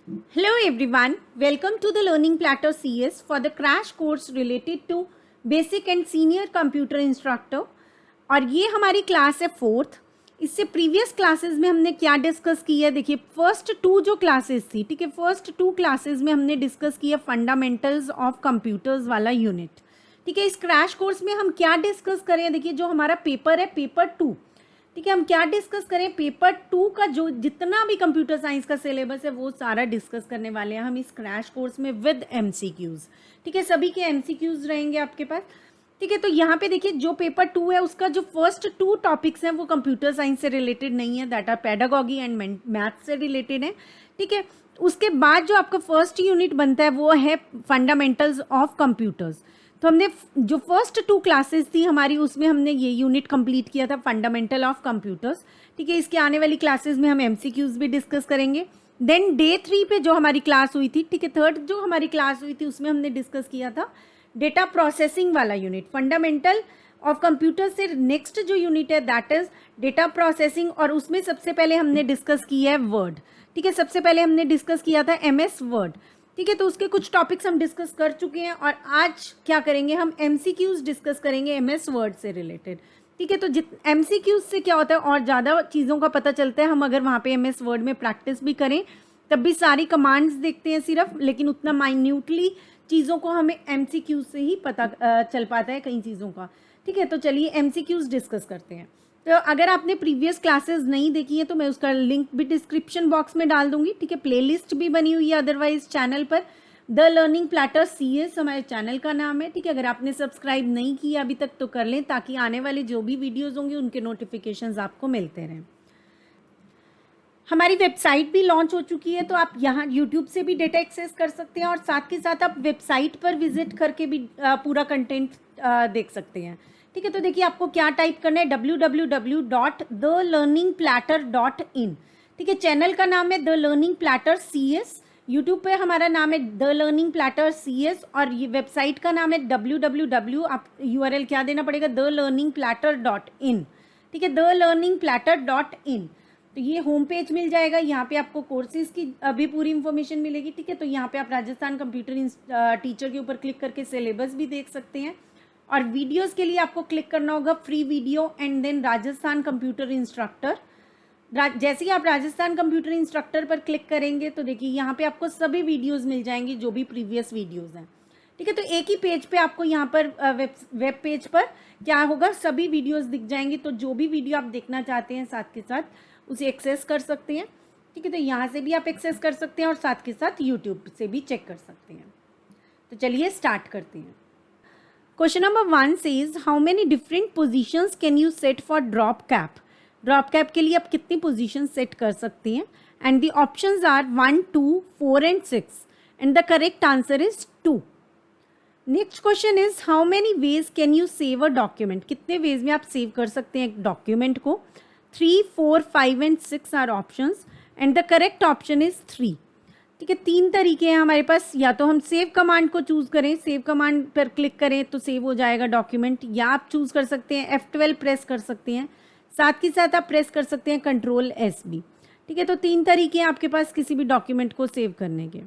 Hello everyone, welcome to the Learning Platter CS for the crash course related to Basic and Senior Computer Instructor। और ये हमारी class है fourth. इससे previous classes में हमने क्या डिस्कस किया है, देखिए फर्स्ट टू जो क्लासेस थी, ठीक है, फर्स्ट टू क्लासेस में हमने डिस्कस किया फंडामेंटल्स ऑफ कंप्यूटर्स वाला यूनिट। ठीक है, इस क्रैश कोर्स में हम क्या डिस्कस करें, देखिए जो हमारा पेपर है पेपर टू, ठीक है, हम क्या डिस्कस करें, पेपर टू का जो जितना भी कंप्यूटर साइंस का सिलेबस है वो सारा डिस्कस करने वाले हैं हम इस क्रैश कोर्स में विद एमसीक्यूज। ठीक है, सभी के एमसीक्यूज रहेंगे आपके पास। ठीक है, तो यहाँ पे देखिए जो पेपर टू है उसका जो फर्स्ट टू टॉपिक्स हैं वो कंप्यूटर साइंस से रिलेटेड नहीं है, that are pedagogy and maths से रिलेटेड है। ठीक है, उसके बाद जो आपका फर्स्ट यूनिट बनता है वो है फंडामेंटल्स ऑफ कंप्यूटर्स। तो हमने जो फर्स्ट टू क्लासेस थी हमारी उसमें हमने ये यूनिट कंप्लीट किया था फंडामेंटल ऑफ कंप्यूटर्स। ठीक है, इसके आने वाली क्लासेस में हम एमसीक्यूज भी डिस्कस करेंगे। देन डे 3 पे जो हमारी क्लास हुई थी, ठीक है, थर्ड जो हमारी क्लास हुई थी उसमें हमने डिस्कस किया था डेटा प्रोसेसिंग वाला यूनिट। फंडामेंटल ऑफ कंप्यूटर से नेक्स्ट जो यूनिट है दैट इज डेटा प्रोसेसिंग, और उसमें सबसे पहले हमने डिस्कस किया है वर्ड। ठीक है, सबसे पहले हमने डिस्कस किया था एमएस वर्ड। ठीक है, तो उसके कुछ टॉपिक्स हम डिस्कस कर चुके हैं और आज क्या करेंगे, हम एमसीक्यूज डिस्कस करेंगे एमएस वर्ड से रिलेटेड। ठीक है, तो एमसीक्यूज से क्या होता है और ज़्यादा चीज़ों का पता चलता है, हम अगर वहाँ पे एमएस वर्ड में प्रैक्टिस भी करें तब भी सारी कमांड्स देखते हैं सिर्फ, लेकिन उतना माइन्यूटली चीज़ों को हमें एमसीक्यूज से ही पता चल पाता है कई चीज़ों का। ठीक है, तो चलिए एमसीक्यूज डिस्कस करते हैं। तो अगर आपने प्रीवियस क्लासेस नहीं देखी है तो मैं उसका लिंक भी डिस्क्रिप्शन बॉक्स में डाल दूंगी। ठीक है, प्लेलिस्ट भी बनी हुई है अदरवाइज चैनल पर, द लर्निंग प्लैटर CS हमारे चैनल का नाम है। ठीक है, अगर आपने सब्सक्राइब नहीं किया अभी तक तो कर लें ताकि आने वाले जो भी वीडियोज़ होंगे उनके नोटिफिकेशंस आपको मिलते रहें। हमारी वेबसाइट भी लॉन्च हो चुकी है, तो आप यहाँ यूट्यूब से भी डेटा एक्सेस कर सकते हैं और साथ के साथ आप वेबसाइट पर विजिट करके भी पूरा कंटेंट देख सकते हैं। ठीक है, तो देखिए आपको क्या टाइप करना है, www.thelearningplatter.in। ठीक है, चैनल का नाम है the learning platter CS, YouTube पे हमारा नाम है द लर्निंग प्लैटर CS, और ये वेबसाइट का नाम है www, आप URL क्या देना पड़ेगा, theLearningPlatter.in। ठीक है, theLearningPlatter.in। तो ये होम पेज मिल जाएगा, यहाँ पे आपको कोर्सेज की अभी पूरी इन्फॉर्मेशन मिलेगी। ठीक है, तो यहाँ पे आप राजस्थान कंप्यूटर टीचर के ऊपर क्लिक करके सिलेबस भी देख सकते हैं, और वीडियोस के लिए आपको क्लिक करना होगा free video and then Rajasthan computer instructor. जैसे ही आप राजस्थान कंप्यूटर इंस्ट्रक्टर पर क्लिक करेंगे तो देखिए यहाँ पे आपको सभी वीडियोस मिल जाएंगी जो भी प्रीवियस वीडियोस हैं। ठीक है, तो एक ही पेज पे आपको यहाँ पर वेब पेज पर क्या होगा, सभी वीडियोस दिख जाएंगी, तो जो भी वीडियो आप देखना चाहते हैं साथ के साथ उसे एक्सेस कर सकते हैं। ठीक है, तो यहाँ से भी आप एक्सेस कर सकते हैं और साथ के साथ यूट्यूब से भी चेक कर सकते हैं। तो चलिए स्टार्ट करते हैं। Question number 1 says how many different positions can you set for drop cap. Drop cap के लिए आप कितनी पोजीशन सेट कर सकते हैं, and the options are 1, 2, 4 and 6, and the correct answer is 2। Next question is how many ways can you save a document. कितने ways में आप सेव कर सकते हैं एक डॉक्यूमेंट को। 3, 4, 5 and 6 are options and the correct option is 3। ठीक है, 3 तरीके हैं हमारे पास, या तो हम सेव कमांड को चूज़ करें, सेव कमांड पर क्लिक करें तो सेव हो जाएगा डॉक्यूमेंट, या आप चूज़ कर सकते हैं F12 प्रेस कर सकते हैं, साथ के साथ आप प्रेस कर सकते हैं Ctrl+S भी। ठीक है, तो 3 तरीके हैं आपके पास किसी भी डॉक्यूमेंट को सेव करने के।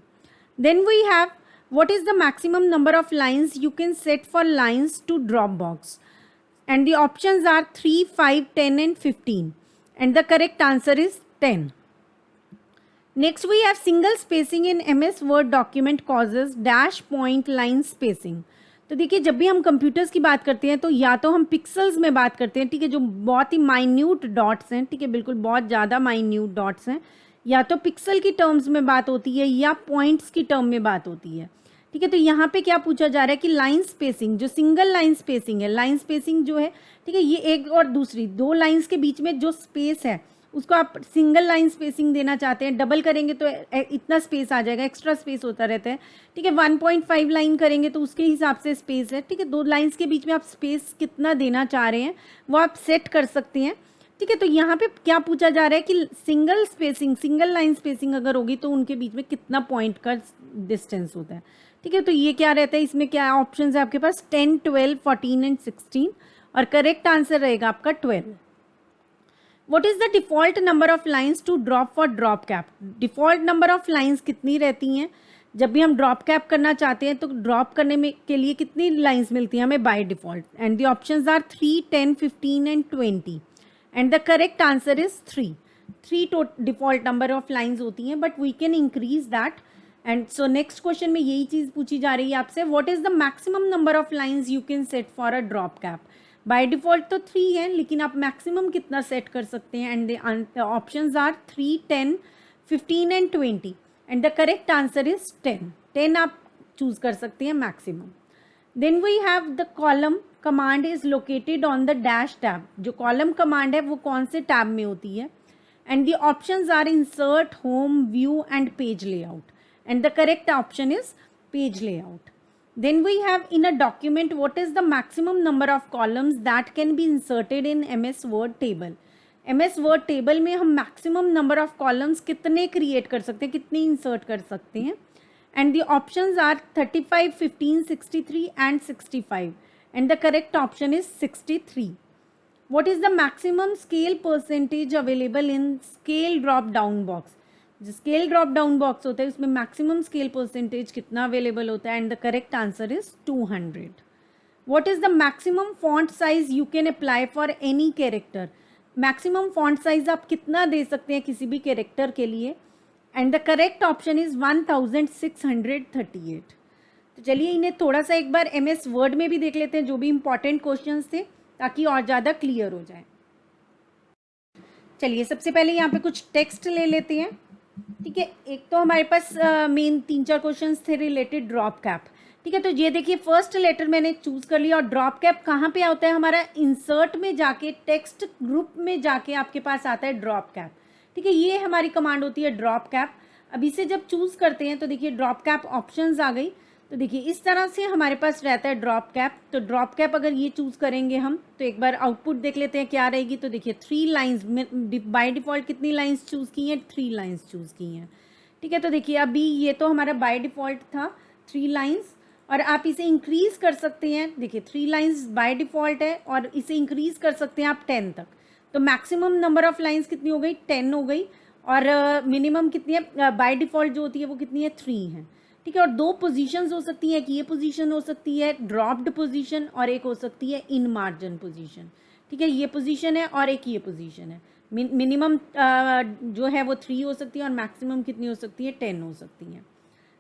Then we have what is the maximum number of lines you can set for lines to Dropbox, and the options are 3, 5, 10 and 15, and the correct answer is 10. Next we have single spacing in MS Word document causes dash point line spacing. तो देखिए जब भी हम computers की बात करते हैं तो या तो हम पिक्सल्स में बात करते हैं, ठीक है, जो बहुत ही माइन्यूट डॉट्स हैं, ठीक है, बिल्कुल बहुत ज़्यादा माइन्यूट डॉट्स हैं, या तो पिक्सल की टर्म्स में बात होती है या पॉइंट्स की टर्म में बात होती है। ठीक है, तो यहाँ पे क्या पूछा जा रहा है कि लाइन स्पेसिंग, जो सिंगल लाइन स्पेसिंग है, लाइन स्पेसिंग जो है, ठीक है, ये एक और दूसरी दो लाइंस के बीच में जो स्पेस है उसको आप सिंगल लाइन स्पेसिंग देना चाहते हैं, डबल करेंगे तो इतना स्पेस आ जाएगा, एक्स्ट्रा स्पेस होता रहता है। ठीक है, 1.5 लाइन करेंगे तो उसके हिसाब से स्पेस है। ठीक है, दो लाइंस के बीच में आप स्पेस कितना देना चाह रहे हैं वो आप सेट कर सकते हैं। ठीक है, तो यहाँ पे क्या पूछा जा रहा है कि single spacing, single line spacing अगर होगी तो उनके बीच में कितना पॉइंट का डिस्टेंस होता है। ठीक है, तो ये क्या रहता है, इसमें क्या ऑप्शन है आपके पास 10, 12, 14 एंड 16, और करेक्ट आंसर रहेगा आपका 12। What is the default number of lines to drop for drop cap? Default number of lines कितनी रहती हैं जब भी हम ड्रॉप कैप करना चाहते हैं? तो ड्रॉप करने में के लिए कितनी लाइन्स मिलती हैं हमें by default? And the options are 3, 10, 15 and 20 and the correct answer is 3. 3 default number of lines होती हैं, but we can increase that. And so next question में यही चीज़ पूछी जा रही है आपसे, what is the maximum number of lines you can set for a drop cap? By default तो 3 है, लेकिन आप मैक्सिमम कितना सेट कर सकते हैं? And the options are 3, 10, 15 and 20 and the correct answer is 10. 10 आप चूज कर सकते हैं maximum. Then we have the column command is located on the dash tab. जो कॉलम कमांड है वो कौन से टैब में होती है? And the options are insert, home, view and page layout and the correct option is page layout. Then we have in a document what is the maximum number of columns that can be inserted in MS Word table. MS Word table में हम maximum number of columns कितने create कर सकते हैं, कितने insert कर सकते हैं? And the options are 35, 15, 63 and 65 and the correct option is 63. What is the maximum scale percentage available in scale drop down box? जो स्केल ड्रॉप डाउन बॉक्स होता है उसमें मैक्सिमम स्केल परसेंटेज कितना अवेलेबल होता है? And the correct answer is 200. What is the maximum font size you can apply for any character? Maximum font size आप कितना दे सकते हैं किसी भी कैरेक्टर के लिए? And the correct option is 1638. तो चलिए इन्हें थोड़ा सा एक बार MS वर्ड में भी देख लेते हैं, जो भी इंपॉर्टेंट क्वेश्चन थे, ताकि और ज़्यादा क्लियर हो जाए. चलिए सबसे पहले यहाँ पे कुछ टेक्स्ट ले लेते हैं. ठीक है, एक तो हमारे पास मेन 3-4 क्वेश्चंस थे रिलेटेड ड्रॉप कैप. ठीक है, तो ये देखिए फर्स्ट लेटर मैंने चूज कर लिया. और ड्रॉप कैप कहाँ पे होता है? हमारा इंसर्ट में जाके टेक्स्ट ग्रुप में जाके आपके पास आता है ड्रॉप कैप. ठीक है, ये हमारी कमांड होती है ड्रॉप कैप. अब इसे जब चूज करते हैं तो देखिए ड्रॉप कैप ऑप्शंस आ गई. तो देखिए इस तरह से हमारे पास रहता है ड्रॉप कैप. तो ड्रॉप कैप अगर ये चूज करेंगे हम, तो एक बार आउटपुट देख लेते हैं क्या रहेगी. तो देखिए 3 लाइन्स बाय डिफ़ॉल्ट कितनी लाइन्स चूज़ की हैं? 3 लाइन्स चूज़ की हैं. ठीक है, तो देखिए अभी ये तो हमारा बाय डिफ़ॉल्ट था 3 लाइन्स, और आप इसे इंक्रीज़ कर सकते हैं. देखिए 3 लाइन्स बाय डिफ़ॉल्ट है और इसे इंक्रीज़ कर सकते हैं आप 10 तक. तो मैक्सिमम नंबर ऑफ़ लाइन्स कितनी हो गई? 10 हो गई. और मिनिमम कितनी है बाय डिफ़ॉल्ट जो होती है वो कितनी है? 3 है. ठीक है, और 2 पोजीशंस हो सकती है. कि ये पोजीशन हो सकती है ड्रॉप्ड पोजीशन और एक हो सकती है इन मार्जिन पोजीशन. ठीक है, ये पोजीशन है और एक ये पोजीशन है. मिनिमम जो है वो 3 हो सकती है और मैक्सिमम कितनी हो सकती है? 10 हो सकती है.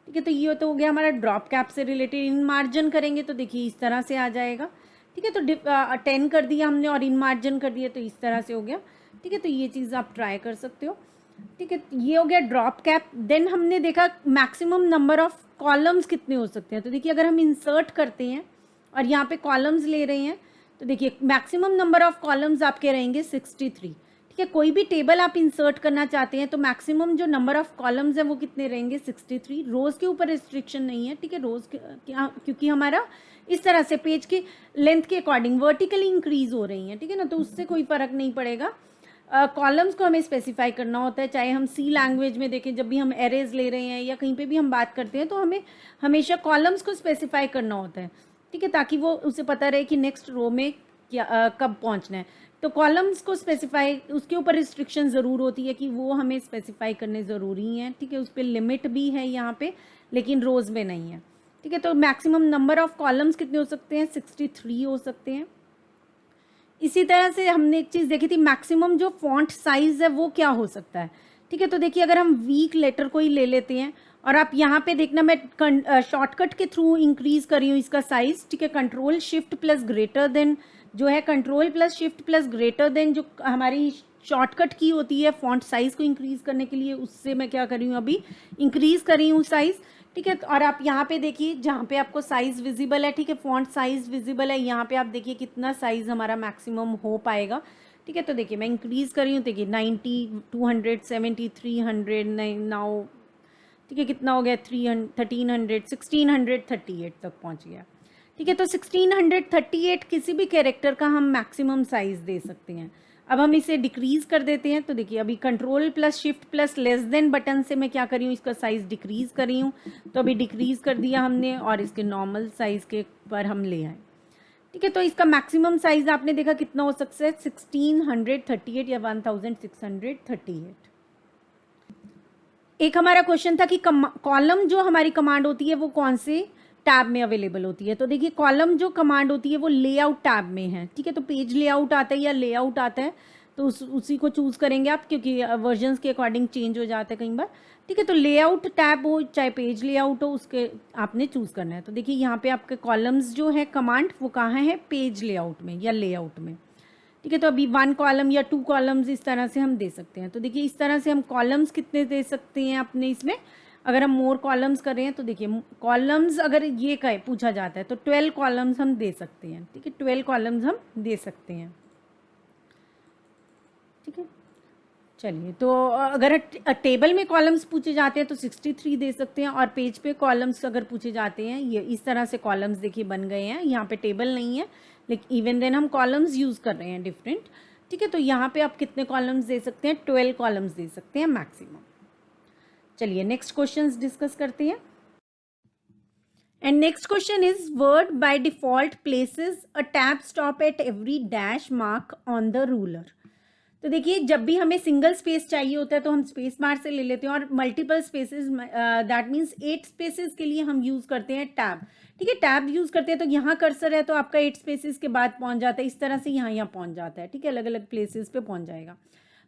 ठीक है, तो ये तो हो गया हमारा ड्रॉप कैप से रिलेटेड. इन मार्जिन करेंगे तो देखिए इस तरह से आ जाएगा. ठीक है, तो 10 कर दिया हमने और इन मार्जिन कर दिया तो इस तरह से हो गया. ठीक है, तो ये चीज़ आप ट्राई कर सकते हो. ठीक है, ये हो गया ड्रॉप कैप. देन हमने देखा मैक्सिमम नंबर ऑफ कॉलम्स कितने हो सकते हैं. तो देखिए अगर हम इंसर्ट करते हैं और यहाँ पे कॉलम्स ले रहे हैं तो देखिए मैक्सिमम नंबर ऑफ कॉलम्स आपके रहेंगे 63. ठीक है, कोई भी टेबल आप इंसर्ट करना चाहते हैं तो मैक्सिमम जो नंबर ऑफ कॉलम्स हैं वो कितने रहेंगे? 63. रोज़ के ऊपर रिस्ट्रिक्शन नहीं है. ठीक है, रोज़ क्योंकि हमारा इस तरह से पेज के लेंथ के अकॉर्डिंग वर्टिकली इंक्रीज हो रही हैं. ठीक है ना, तो उससे कोई फ़र्क नहीं पड़ेगा. कॉलम्स को हमें स्पेसिफाई करना होता है. चाहे हम सी लैंग्वेज में देखें, जब भी हम एरेज ले रहे हैं या कहीं पे भी हम बात करते हैं तो हमें हमेशा कॉलम्स को स्पेसिफाई करना होता है. ठीक है, ताकि वो उसे पता रहे कि नेक्स्ट रो में क्या कब पहुंचना है. तो कॉलम्स को स्पेसिफाई, उसके ऊपर रिस्ट्रिक्शन ज़रूर होती है कि वो हमें स्पेसिफाई करने ज़रूरी हैं. ठीक है, उस पर लिमिट भी है यहाँ पे, लेकिन रोज़ में नहीं है. ठीक है, तो मैक्सिमम नंबर ऑफ़ कॉलम्स कितने हो सकते हैं? 63 हो सकते हैं. इसी तरह से हमने एक चीज़ देखी थी, मैक्सिमम जो फॉन्ट साइज़ है वो क्या हो सकता है. ठीक है, तो देखिए अगर हम वीक लेटर को ही ले लेते हैं और आप यहाँ पे देखना, मैं शॉर्टकट के थ्रू इंक्रीज़ कर रही हूँ इसका साइज़. ठीक है, control shift plus greater than जो है, control plus shift plus greater than जो हमारी शॉर्टकट की होती है फॉन्ट साइज़ को इंक्रीज़ करने के लिए, उससे मैं क्या कर रही हूँ अभी इंक्रीज़ कर रही हूँ साइज़. ठीक है, और आप यहाँ पे देखिए जहाँ पे आपको साइज़ विजिबल है. ठीक है, फॉन्ट साइज़ विजिबल है, यहाँ पे आप देखिए कितना साइज़ हमारा मैक्सिमम हो पाएगा. ठीक है, तो देखिए मैं इंक्रीज़ कर रही हूँ. देखिए 90, 270, 300 नाउ. ठीक है, कितना हो गया? 1300, 1638 तक पहुँच गया. ठीक है, तो 1638 किसी भी कैरेक्टर का हम मैक्सिमम साइज़ दे सकते हैं. अब हम इसे डिक्रीज़ कर देते हैं. तो देखिए अभी control plus shift plus less than button से मैं क्या कर रही हूँ, इसका साइज़ डिक्रीज़ कर रही हूँ. तो अभी डिक्रीज़ कर दिया हमने और इसके नॉर्मल साइज़ के पर हम ले आए. ठीक ठीक है, तो इसका मैक्सिमम साइज आपने देखा कितना हो सकता है, 1638 या 1638। एक हमारा क्वेश्चन था कि कॉलम जो हमारी कमांड होती है वो कौन से टैब में अवेलेबल होती है। तो देखिए कॉलम जो कमांड होती है वो लेआउट टैब में है। ठीक है, तो पेज लेआउट आता है या लेआउट आता है, तो उसी को चूज करेंगे आप, क्योंकि वर्जन्स के अकॉर्डिंग चेंज हो जाता है कई बार। ठीक है, तो लेआउट टैब हो चाहे पेज लेआउट हो, उसके आपने चूज करना है। तो देखिए यहाँ पे आपके कॉलम्स जो है कमांड वो कहाँ है, पेज लेआउट में या लेआउट में। ठीक है, तो अभी 1 कॉलम या 2 कॉलम्स इस तरह से हम दे सकते हैं। तो देखिए इस तरह से हम कॉलम्स कितने दे सकते हैं अपने इसमें, अगर हम मोर कॉलम्स कर रहे हैं तो देखिए कॉलम्स अगर ये कहे पूछा जाता है तो 12 कॉलम्स हम दे सकते हैं। ठीक है, 12 कॉलम्स हम दे सकते हैं। ठीक है, चलिए, तो अगर टेबल में कॉलम्स पूछे जाते हैं तो 63 दे सकते हैं, और पेज पे कॉलम्स अगर पूछे जाते हैं, ये इस तरह से कॉलम्स देखिए बन गए हैं। यहाँ पे टेबल नहीं है लेकिन इवन देन हम कॉलम्स यूज़ कर रहे हैं डिफरेंट। ठीक है, तो यहाँ पे आप कितने कॉलम्स दे सकते हैं, 12 कॉलम्स दे सकते हैं मैक्सिमम। चलिए नेक्स्ट क्वेश्चन डिस्कस करते हैं। And next question is word by default places a tab stop at every dash mark on the ruler. तो देखिए जब भी हमें सिंगल स्पेस चाहिए होता है तो हम स्पेस बार से ले लेते हैं, और multiple spaces that means 8 spaces के लिए हम यूज़ करते हैं टैब। ठीक है, टैब यूज़ करते हैं तो यहाँ कर्सर है तो आपका 8 स्पेसेस के बाद पहुँच जाता है, इस तरह से यहाँ पहुँच जाता है। ठीक है, अलग अलग प्लेसेस पे पहुँच जाएगा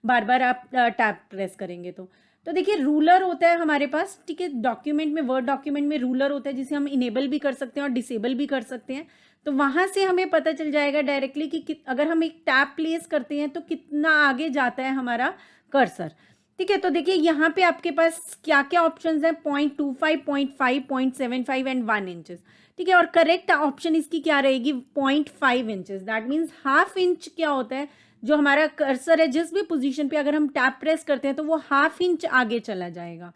बार बार आप टैब प्रेस करेंगे तो देखिए रूलर होता है हमारे पास। ठीक है, डॉक्यूमेंट में, वर्ड डॉक्यूमेंट में रूलर होता है जिसे हम इनेबल भी कर सकते हैं और डिसेबल भी कर सकते हैं। तो वहाँ से हमें पता चल जाएगा डायरेक्टली कि अगर हम एक टैब प्लेस करते हैं तो कितना आगे जाता है हमारा कर्सर। ठीक है, तो देखिए यहाँ पे आपके पास क्या क्या ऑप्शंस हैं, 0.25, 0.5, 0.75 एंड 1 इंचेस। ठीक है, और करेक्ट ऑप्शन इसकी क्या रहेगी, 0.5 inches. That means half inch क्या होता है, जो हमारा कर्सर है जिस भी पोजीशन पे अगर हम टैब प्रेस करते हैं तो वो हाफ इंच आगे चला जाएगा।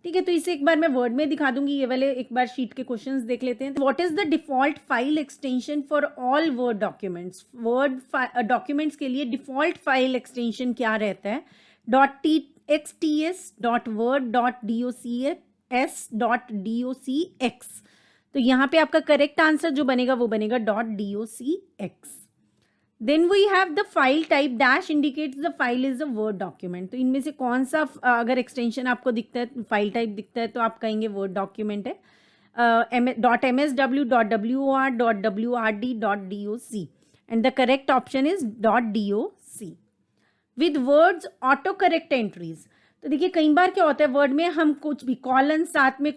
ठीक है, तो इसे एक बार मैं वर्ड में दिखा दूंगी, ये वाले एक बार शीट के क्वेश्चंस देख लेते हैं। What is the default file extension for all word documents. Word documents के लिए डिफॉल्ट फाइल एक्सटेंशन क्या रहता है, .txt, .word, .docx, .docx। तो यहाँ पे आपका करेक्ट आंसर जो बनेगा वो बनेगा .docx। Then we have the file type, dash indicates the file is a word document. तो इनमें से कौन सा अगर एक्सटेंशन आपको दिखता है, फाइल टाइप दिखता है, तो आप कहेंगे वर्ड डॉक्यूमेंट है। .msw, .wor, .wrd, .doc and the correct option is .doc। With words auto correct entries. तो देखिए कई बार क्या होता है वर्ड में हम कुछ भी कॉलन साथ में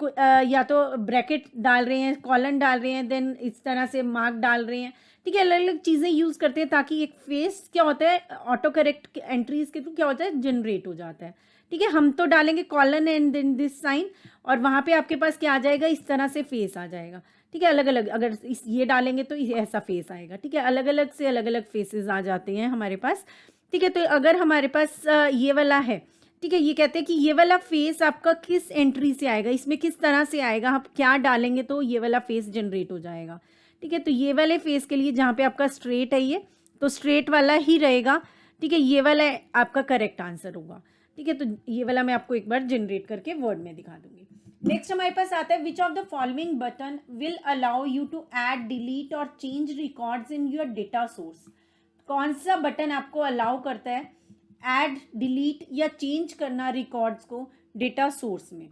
या तो ब्रैकेट डाल रहे हैं, कॉलन डाल रहे हैं, देन इस तरह से मार्क डाल रहे हैं। ठीक है, अलग अलग चीज़ें यूज़ करते हैं ताकि एक फेस क्या होता है ऑटो करेक्ट एंट्रीज के थ्रू क्या होता है जनरेट हो जाता है। ठीक है, हम तो डालेंगे colon and then this sign, और वहाँ पे आपके पास क्या आ जाएगा, इस तरह से फेस आ जाएगा। ठीक है, अलग अलग अगर ये डालेंगे तो ऐसा फेस आएगा। ठीक है, अलग अलग से अलग अलग फेसेस आ जाते हैं हमारे पास। ठीक है, तो अगर हमारे पास ये वाला है, ठीक है, ये कहते हैं कि ये वाला फेस आपका किस एंट्री से आएगा, इसमें किस तरह से आएगा, आप क्या डालेंगे तो ये वाला फेस जनरेट हो जाएगा। ठीक है, तो ये वाले फेस के लिए जहाँ पे आपका स्ट्रेट है ये, तो स्ट्रेट वाला ही रहेगा। ठीक है, ये वाला आपका करेक्ट आंसर होगा। ठीक है, तो ये वाला मैं आपको एक बार जनरेट करके वर्ड में दिखा दूंगी। नेक्स्ट हमारे पास आता है, which of the following button will allow you to add, delete और change records in your data source. कौन सा बटन आपको अलाउ करता है ऐड, डिलीट या चेंज करना रिकॉर्ड्स को डेटा सोर्स में।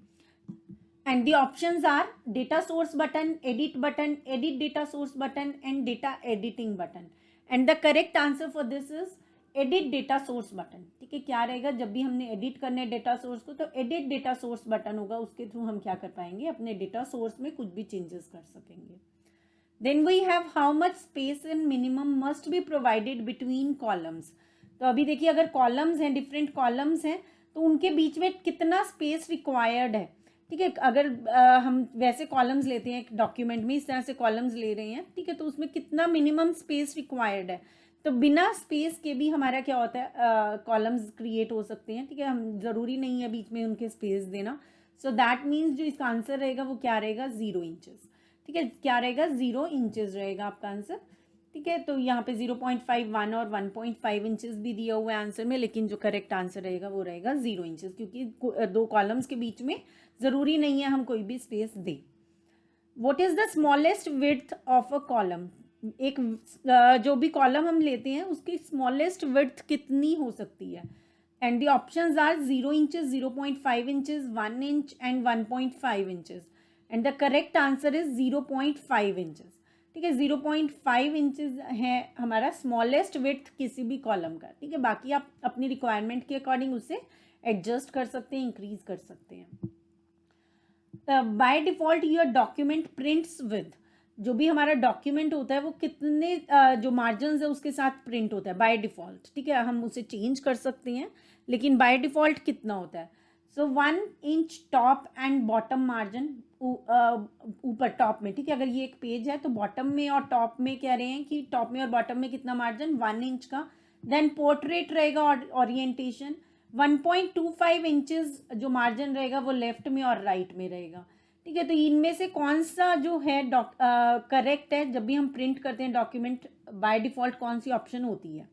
And the options are data source button, edit button, edit data source button and data editing button. And the correct answer for this is edit data source button. ठीक है, क्या रहेगा, जब भी हमने edit करने data source को तो एडिट डेटा सोर्स बटन होगा, उसके थ्रू हम क्या कर पाएंगे, अपने डेटा सोर्स में कुछ भी चेंजेस कर सकेंगे। Then we have how much space in minimum must be provided between columns। तो अभी देखिए अगर कॉलम्स हैं, डिफरेंट कॉलम्स हैं, तो उनके बीच में कितना स्पेस रिक्वायर्ड है। ठीक है, अगर हम वैसे कॉलम्स लेते हैं एक डॉक्यूमेंट में, इस तरह से कॉलम्स ले रहे हैं, ठीक है, तो उसमें कितना मिनिमम स्पेस रिक्वायर्ड है। तो बिना स्पेस के भी हमारा क्या होता है, कॉलम्स क्रिएट हो सकते हैं। ठीक है, हम ज़रूरी नहीं है बीच में उनके स्पेस देना। सो दैट मीन्स जो इसका आंसर रहेगा वो क्या रहेगा, 0 इंचेस। ठीक है, क्या रहेगा, 0 इंचेस रहेगा आपका आंसर। ठीक है, तो यहाँ पे 0.51 और 1.5 इंचेस भी दिया हुआ है आंसर में, लेकिन जो करेक्ट आंसर रहेगा वो रहेगा 0 इंचेस, क्योंकि दो कॉलम्स के बीच में ज़रूरी नहीं है हम कोई भी स्पेस दें। What is the smallest width of a column. एक जो भी कॉलम हम लेते हैं उसकी स्मॉलेस्ट विड्थ कितनी हो सकती है। And the options are 0 inches, 0.5 inches, 1 inch and 1.5 inches. And the correct answer is 0.5 inches. ठीक है, 0.5 इंचेस है हमारा स्मॉलेस्ट विड्थ किसी भी कॉलम का। ठीक है, बाकी आप अपनी रिक्वायरमेंट के अकॉर्डिंग उसे एडजस्ट कर सकते हैं, इंक्रीज कर सकते हैं। By default your document prints with, जो भी हमारा डॉक्यूमेंट होता है वो कितने जो मार्जिन है उसके साथ प्रिंट होता है बाय डिफ़ॉल्ट। ठीक है, हम उसे चेंज कर सकते हैं, लेकिन बाय डिफ़ॉल्ट कितना होता है। सो 1 inch top and bottom margin, ऊपर टॉप में। ठीक है, अगर ये एक पेज है तो बॉटम में और टॉप में कह रहे हैं कि टॉप में और बॉटम में कितना मार्जिन, 1 इंच का। देन पोर्ट्रेट रहेगा और ओरिएंटेशन 1.25 इंचेस जो मार्जिन रहेगा वो लेफ्ट में और राइट में रहेगा। ठीक है, तो इनमें से कौन सा जो है करेक्ट है, जब भी हम प्रिंट करते हैं डॉक्यूमेंट बाय डिफ़ॉल्ट कौन सी ऑप्शन होती है।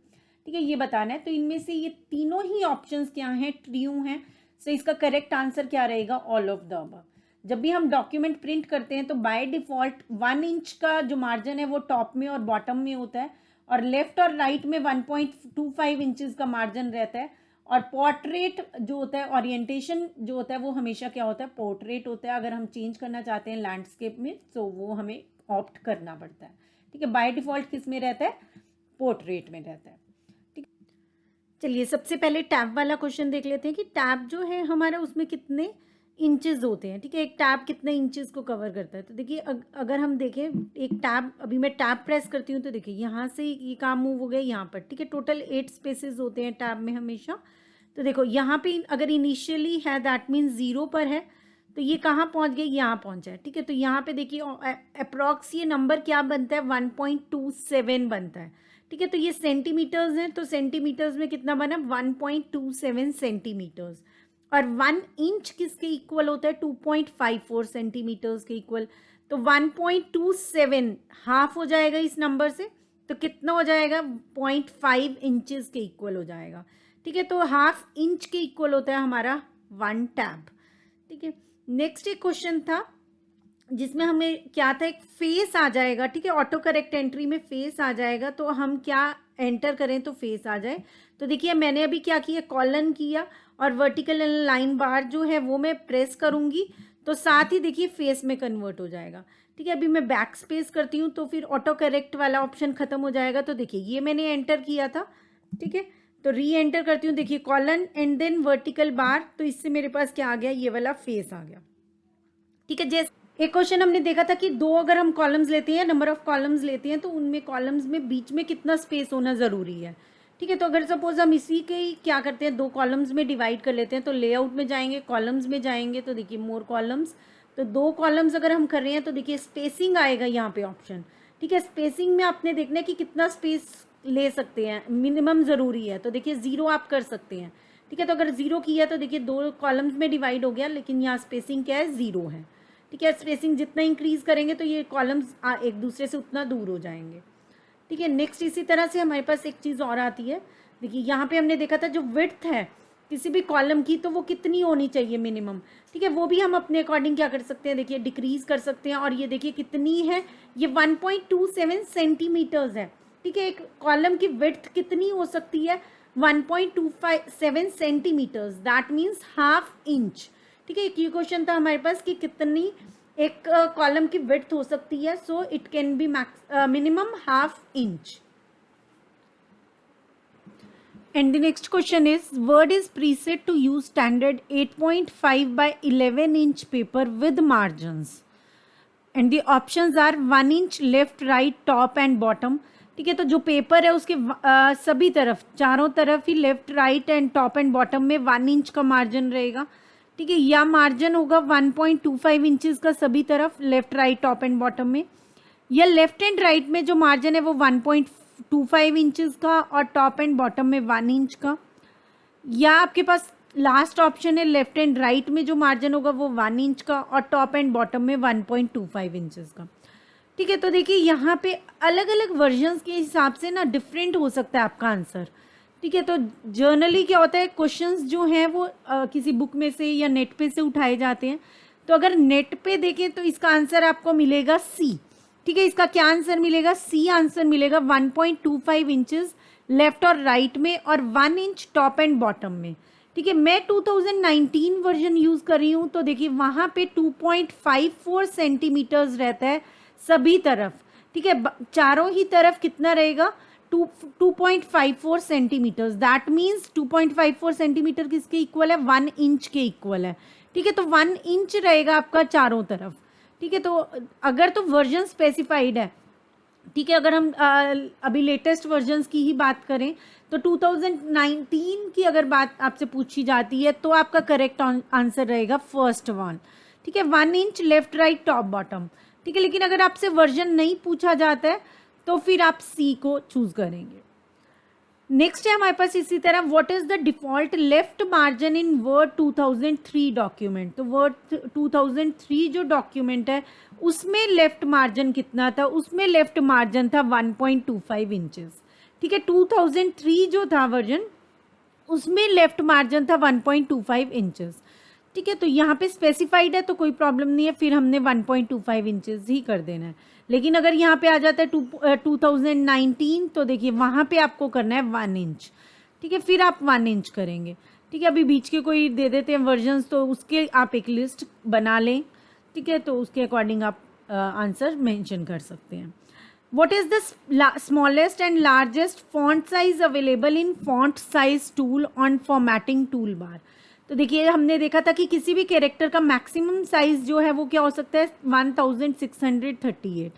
ठीक है, ये बताना है। तो इनमें से ये तीनों ही ऑप्शंस क्या हैं, ट्रू हैं। सो इसका करेक्ट आंसर क्या रहेगा, ऑल ऑफ द अबव। जब भी हम डॉक्यूमेंट प्रिंट करते हैं तो बाय डिफ़ॉल्ट 1 इंच का जो मार्जिन है वो टॉप में और बॉटम में होता है, और लेफ्ट और राइट में 1.25 इंचेस का मार्जिन रहता है। और पोर्ट्रेट जो होता है, ओरिएंटेशन जो होता है वो हमेशा क्या होता है, पोर्ट्रेट होता है। अगर हम चेंज करना चाहते हैं लैंडस्केप में तो वो हमें ऑप्ट करना पड़ता है। ठीक है, बाय डिफ़ॉल्ट किस में रहता है, पोर्ट्रेट में रहता है। ठीक, चलिए सबसे पहले टैब वाला क्वेश्चन देख लेते हैं कि टैब जो है हमारा उसमें कितने इंचेस होते हैं। ठीक है, एक टैब कितने इंचेस को कवर करता है। तो देखिए अगर हम देखें एक टैब, अभी मैं टैब प्रेस करती हूँ तो देखिए यहाँ से ये काम मूव हो गया यहाँ पर। ठीक है, टोटल 8 स्पेसेस होते हैं टैब में हमेशा। तो देखो यहाँ पे अगर इनिशियली है दैट मीन्स 0 पर है, तो ये कहाँ पहुँच गया, यहाँ पहुँचा है। ठीक है, तो यहाँ पे देखिए अप्रॉक्स ये नंबर क्या बनता है, 1.27 बनता है। ठीक है, तो ये सेंटीमीटर्स हैं, तो सेंटीमीटर्स में कितना बना, 1.27 सेंटीमीटर्स। और 1 इंच किसके इक्वल होता है, 2.54 सेंटीमीटर्स के इक्वल। तो 1.27 हाफ हो जाएगा इस नंबर से, तो कितना हो जाएगा, 0.5 इंचेस के इक्वल हो जाएगा। ठीक है, तो हाफ इंच के इक्वल होता है हमारा 1 टैब। ठीक है, नेक्स्ट एक क्वेश्चन था जिसमें हमें क्या था, एक फेस आ जाएगा। ठीक है, ऑटो करेक्ट एंट्री में फेस आ जाएगा, तो हम क्या एंटर करें तो फेस आ जाए। तो देखिए मैंने अभी क्या किया, कॉलन किया और वर्टिकल लाइन बार जो है वो मैं प्रेस करूँगी तो साथ ही देखिए फेस में कन्वर्ट हो जाएगा। ठीक है, अभी मैं बैक स्पेस करती हूँ तो फिर ऑटो करेक्ट वाला ऑप्शन खत्म हो जाएगा। तो देखिए ये मैंने एंटर किया था। ठीक है, तो री एंटर करती हूँ, देखिए colon and then vertical bar, तो इससे मेरे पास क्या आ गया, ये वाला फेस आ गया। ठीक है, जैसे एक क्वेश्चन हमने देखा था कि दो अगर हम कॉलम्स लेते हैं, नंबर ऑफ कॉलम्स लेते हैं, तो उनमें कॉलम्स में बीच में कितना स्पेस होना ज़रूरी है। ठीक है, तो अगर सपोज हम इसी के ही क्या करते हैं, 2 कॉलम्स में डिवाइड कर लेते हैं, तो लेआउट में जाएंगे, कॉलम्स में जाएंगे, तो देखिए मोर कॉलम्स, तो 2 कॉलम्स अगर हम कर रहे हैं तो देखिए स्पेसिंग आएगा यहाँ पे ऑप्शन। ठीक है, स्पेसिंग में आपने देखना है कि कितना स्पेस ले सकते हैं, मिनिमम ज़रूरी है। तो देखिए 0 आप कर सकते हैं। ठीक है, तो अगर 0 किया तो देखिए 2 कॉलम्स में डिवाइड हो गया, लेकिन यहाँ स्पेसिंग क्या है, 0 है। ठीक है, स्पेसिंग जितना इंक्रीज करेंगे तो ये कॉलम्स एक दूसरे से उतना दूर हो जाएंगे। ठीक है, नेक्स्ट इसी तरह से हमारे पास एक चीज़ और आती है। देखिए यहाँ पे हमने देखा था जो विड्थ है किसी भी कॉलम की, तो वो कितनी होनी चाहिए मिनिमम। ठीक है, वो भी हम अपने अकॉर्डिंग क्या कर सकते हैं, देखिए डिक्रीज कर सकते हैं। और ये देखिए कितनी है, ये 1.27 सेंटीमीटर्स है। ठीक है, एक कॉलम की विड्थ कितनी हो सकती है, 1.27 centimetres, that means half inch. ठीक है, एक ये क्वेश्चन था हमारे पास कि कितनी एक कॉलम की विड्थ हो सकती है। So it can be minimum half inch. And the next question is, Word is preset to use standard 8.5 by 11 inch paper with margins. And the options are 1 inch left, right, top and bottom. ठीक है, तो जो paper है उसके सभी तरफ, चारों तरफ ही left, right and top and bottom में 1 इंच का मार्जिन रहेगा। ठीक है, या मार्जिन होगा 1.25 इंचज़ का सभी तरफ, left, right, top and bottom में। या लेफ्ट एंड राइट में जो मार्जिन है वो 1.25 इंचज़ का और टॉप एंड बॉटम में 1 इंच का। या आपके पास लास्ट ऑप्शन है लेफ्ट एंड राइट में जो मार्जिन होगा वो 1 इंच का और टॉप एंड बॉटम में 1.25 इंचज़ का। ठीक है, तो देखिए यहाँ पे अलग अलग वर्जन्स के हिसाब से ना डिफरेंट हो सकता है आपका आंसर। ठीक है, तो जर्नली क्या होता है, क्वेश्चंस जो हैं वो किसी बुक में से या नेट पे से उठाए जाते हैं। तो अगर नेट पे देखें तो इसका आंसर आपको मिलेगा सी। ठीक है, इसका क्या आंसर मिलेगा, सी आंसर मिलेगा 1.25 इंचेस लेफ्ट और राइट में और 1 इंच टॉप एंड बॉटम में। ठीक है, मैं 2019 वर्जन यूज़ कर रही हूँ, तो देखिए वहाँ पे 2.54 सेंटीमीटर्स रहता है सभी तरफ। ठीक है, चारों ही तरफ कितना रहेगा, 2.54 सेंटीमीटर्स। दैट मीन्स 2.54 सेंटीमीटर किसके इक्वल है, 1 इंच के इक्वल है। ठीक है, तो 1 इंच रहेगा आपका चारों तरफ। ठीक है, तो अगर तो वर्जन स्पेसिफाइड है, ठीक है, अगर हम अभी लेटेस्ट वर्जन्स की ही बात करें तो 2019 की अगर बात आपसे पूछी जाती है तो आपका करेक्ट आंसर रहेगा फर्स्ट वन। ठीक है, 1 inch left right top bottom. ठीक है, लेकिन अगर आपसे वर्जन नहीं पूछा जाता है तो फिर आप सी को चूज करेंगे। नेक्स्ट है हमारे पास इसी तरह, what is the default left margin in word 2003 document. तो वर्ड 2003 जो डॉक्यूमेंट है उसमें लेफ्ट मार्जिन कितना था, उसमें लेफ्ट मार्जिन था 1.25 इंचेस। ठीक है, 2003 जो था वर्जन उसमें लेफ्ट मार्जिन था 1.25 इंचेस। ठीक है, तो यहाँ पे स्पेसिफाइड है तो कोई प्रॉब्लम नहीं है, फिर हमने 1.25 इंचेस ही कर देना है। लेकिन अगर यहाँ पे आ जाता है 2019 तो देखिए वहाँ पे आपको करना है 1 इंच। ठीक है, फिर आप 1 इंच करेंगे। ठीक है, अभी बीच के कोई दे देते हैं वर्जन्स तो उसके आप एक लिस्ट बना लें। ठीक है, तो उसके अकॉर्डिंग आप आंसर मेंशन कर सकते हैं। What is the smallest and largest font size available in font size tool on formatting toolbar? तो देखिए हमने देखा था कि किसी भी कैरेक्टर का मैक्सिमम साइज जो है वो क्या हो सकता है 1638,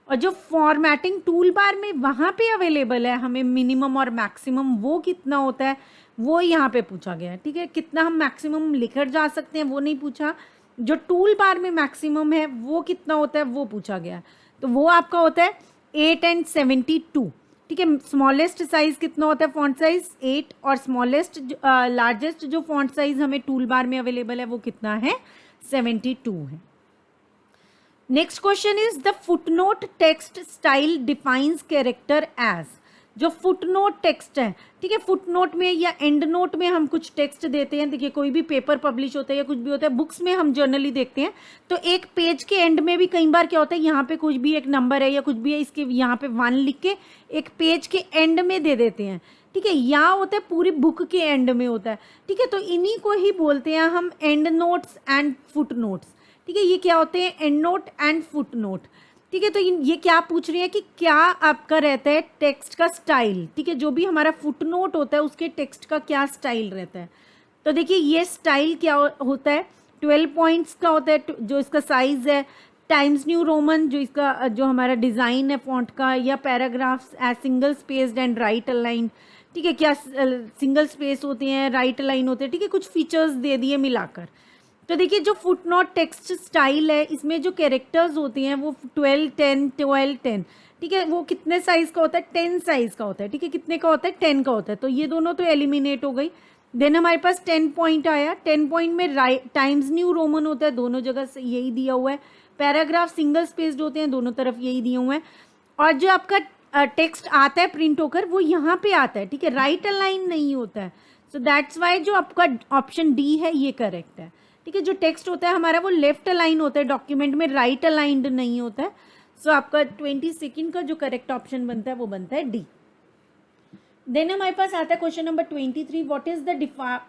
और जो फॉर्मेटिंग टूल बार में वहाँ पे अवेलेबल है हमें मिनिमम और मैक्सिमम वो कितना होता है वो यहाँ पे पूछा गया है। ठीक है, कितना हम मैक्सिमम लिखकर जा सकते हैं वो नहीं पूछा, जो टूल बार में मैक्सिमम है वो कितना होता है वो पूछा गया है। तो वो आपका होता है 8 and 72। ठीक है, स्मॉलेस्ट साइज कितना होता है फॉन्ट साइज 8, और स्मॉलेस्ट लार्जेस्ट जो फॉन्ट साइज हमें टूल बार में अवेलेबल है वो कितना है 72 है। Next question is the footnote text style defines character as. जो फुटनोट टेक्स्ट है, ठीक है, फुटनोट में या एंड नोट में हम कुछ टेक्स्ट देते हैं। देखिए कोई भी पेपर पब्लिश होता है या कुछ भी होता है, बुक्स में हम जर्नली देखते हैं तो एक पेज के एंड में भी कई बार क्या होता है यहाँ पे कुछ भी एक नंबर है या कुछ भी है, इसके यहाँ पे 1 लिख के एक पेज के एंड में दे देते हैं। ठीक है, यहाँ होता है पूरी बुक के एंड में होता है। ठीक है, तो इन्हीं को ही बोलते हैं हम and notes and foot notes. ठीक है, ये क्या होते हैं and note and foot note. ठीक है, तो ये क्या पूछ रही है कि क्या आपका रहता है टेक्स्ट का स्टाइल। ठीक है, जो भी हमारा फुट नोट होता है उसके टेक्स्ट का क्या स्टाइल रहता है। तो देखिए ये स्टाइल क्या होता है 12 पॉइंट्स का होता है जो इसका साइज है, टाइम्स न्यू रोमन जो इसका जो हमारा डिज़ाइन है फॉन्ट का, या paragraphs as single spaced and right aligned. ठीक है, क्या सिंगल स्पेस होते हैं, राइट अलाइन होते हैं। ठीक है, कुछ फीचर्स दे दिए मिलाकर। तो देखिए जो फुटनोट टेक्स्ट स्टाइल है इसमें जो कैरेक्टर्स होती हैं वो 12 10 12 10। ठीक है, वो कितने साइज का होता है 10 साइज का होता है। ठीक है, कितने का होता है 10 का होता है, तो ये दोनों तो एलिमिनेट हो गई। देन हमारे पास 10 पॉइंट आया, 10 पॉइंट में टाइम्स न्यू रोमन होता है, दोनों जगह से यही दिया हुआ है। पैराग्राफ सिंगल स्पेस्ड होते हैं, दोनों तरफ यही दिए हुए हैं। और जो आपका टेक्स्ट आता है प्रिंट होकर वो यहाँ पे आता है। ठीक है, राइट अलाइन नहीं होता है, सो दैट्स वाई जो आपका ऑप्शन डी है ये करेक्ट है। ठीक है, जो टेक्स्ट होता है हमारा वो लेफ्ट अलाइन होता है डॉक्यूमेंट में, राइट अलाइंड नहीं होता है। सो आपका 22 का जो करेक्ट ऑप्शन बनता है वो बनता है डी। देन हमारे पास आता है question number 23, what is the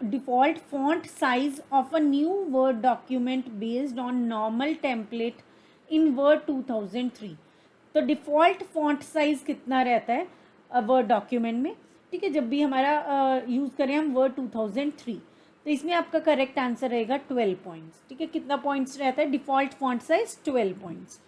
default font size of a new word document based on normal template in word 2003। तो डिफॉल्ट फॉन्ट साइज कितना रहता है वर्ड डॉक्यूमेंट में। ठीक है, जब भी हमारा यूज़ करें हम वर्ड 2003, तो इसमें आपका करेक्ट आंसर रहेगा 12 पॉइंट्स। ठीक है, कितना पॉइंट्स रहता है default font size 12 points.